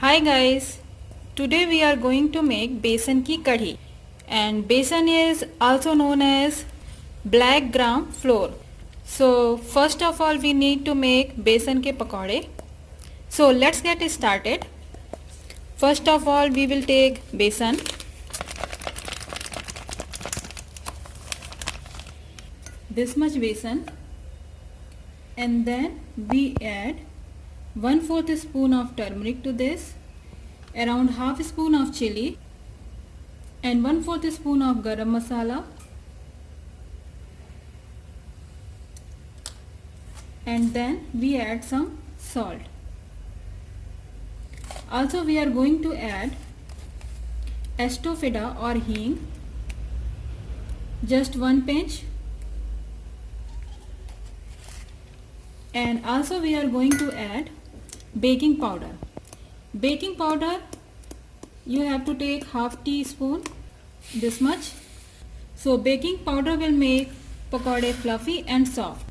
Hi guys, today we are going to make besan ki kadhi, and besan is also known as black gram flour. So first of all we need to make besan ke pakode. So let's get started. First of all we will take besan, this much besan, and then we add 1/4 spoon of turmeric to this, around half spoon of chili, and 1/4 spoon of garam masala, and then we add some salt. Also we are going to add estofida or hing, just 1 pinch, and also we are going to add baking powder. Baking powder you have to take half teaspoon, this much. So baking powder will make pakode fluffy and soft.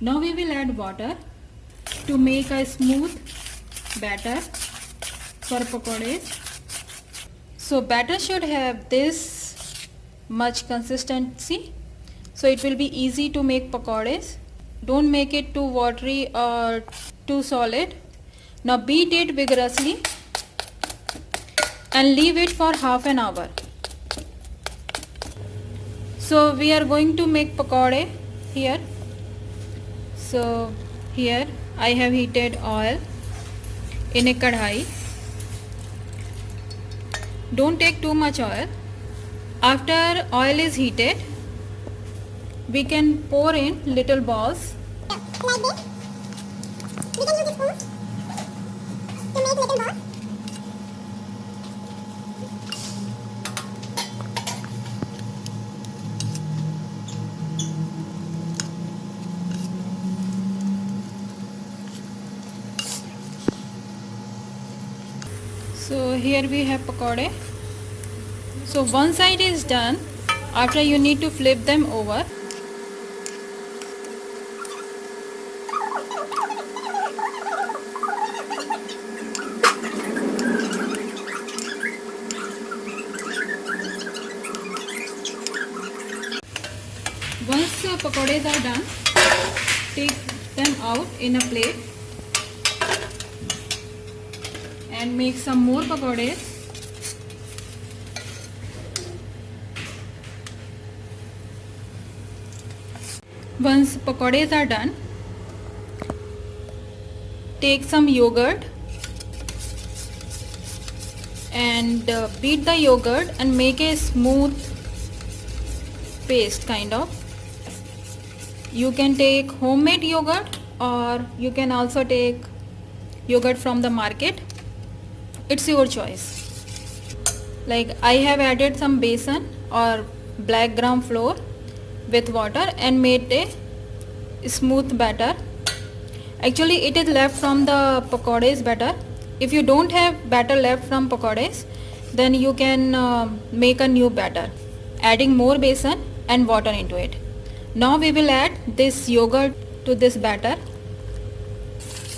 Now we will add water to make a smooth batter for pakodes. So batter should have this much consistency, so it will be easy to make pakodes. Don't make it too watery or too solid. Now beat it vigorously and leave it for half an hour. So we are going to make pakode here. So here I have heated oil in a kadhai. Don't take too much oil. After oil is heated, we can pour in little balls. Like this. We can use a spoon to make little balls. So here we have pakode. So one side is done. After you need to flip them over. Once pakodes are done, take them out in a plate and make some more pakodes. Once pakodes are done, take some yogurt and beat the yogurt and make a smooth paste kind of. You can take homemade yogurt or you can also take yogurt from the market. It's your choice. Like I have added some besan or black gram flour with water and made a smooth batter. Actually it is left from the pakodes batter. If you don't have batter left from pakodes, then you can make a new batter, adding more besan and water into it. Now we will add this yogurt to this batter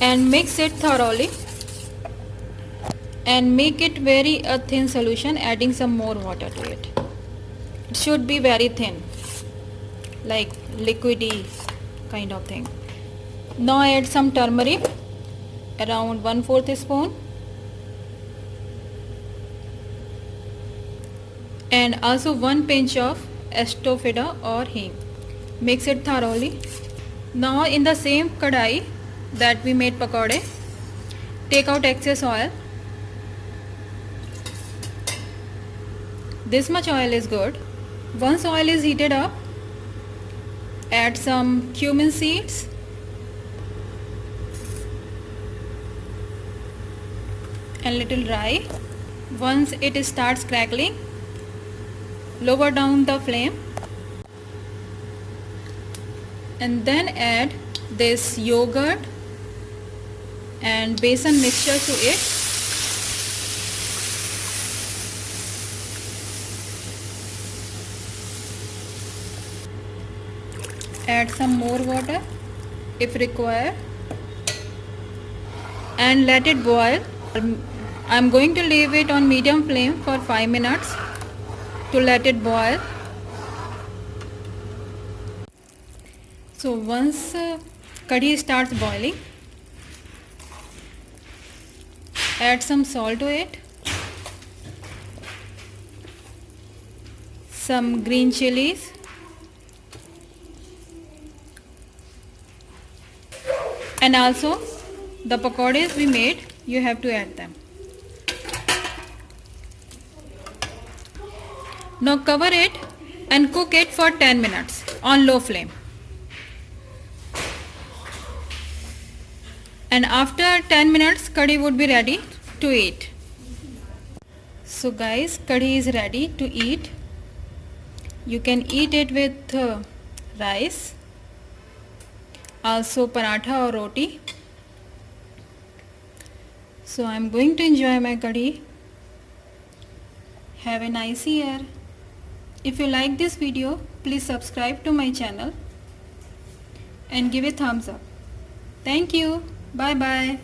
and mix it thoroughly and make it very a thin solution, adding some more water to it. It should be very thin, like liquidy kind of thing. Now add some turmeric, around 1/4 spoon, and also 1 pinch of estofida or hing. Mix it thoroughly. Now in the same kadai that we made pakode, take out excess oil. This much oil is good. Once oil is heated up, add some cumin seeds, and little rye. Once it starts crackling, lower down the flame and then add this yogurt and besan mixture to it. Add some more water if required and let it boil I'm going to leave it on medium flame for 5 minutes to let it boil. So once curry starts boiling, add some salt to it, some green chilies, and also the pakoras we made, you have to add them. Now cover it and cook it for 10 minutes on low flame. And after 10 minutes curry would be ready to eat. So guys, curry is ready to eat. You can eat it with rice, also paratha or roti. So I am going to enjoy my curry. Have a nice year. If you like this video, please subscribe to my channel and give a thumbs up. Thank you. Bye bye.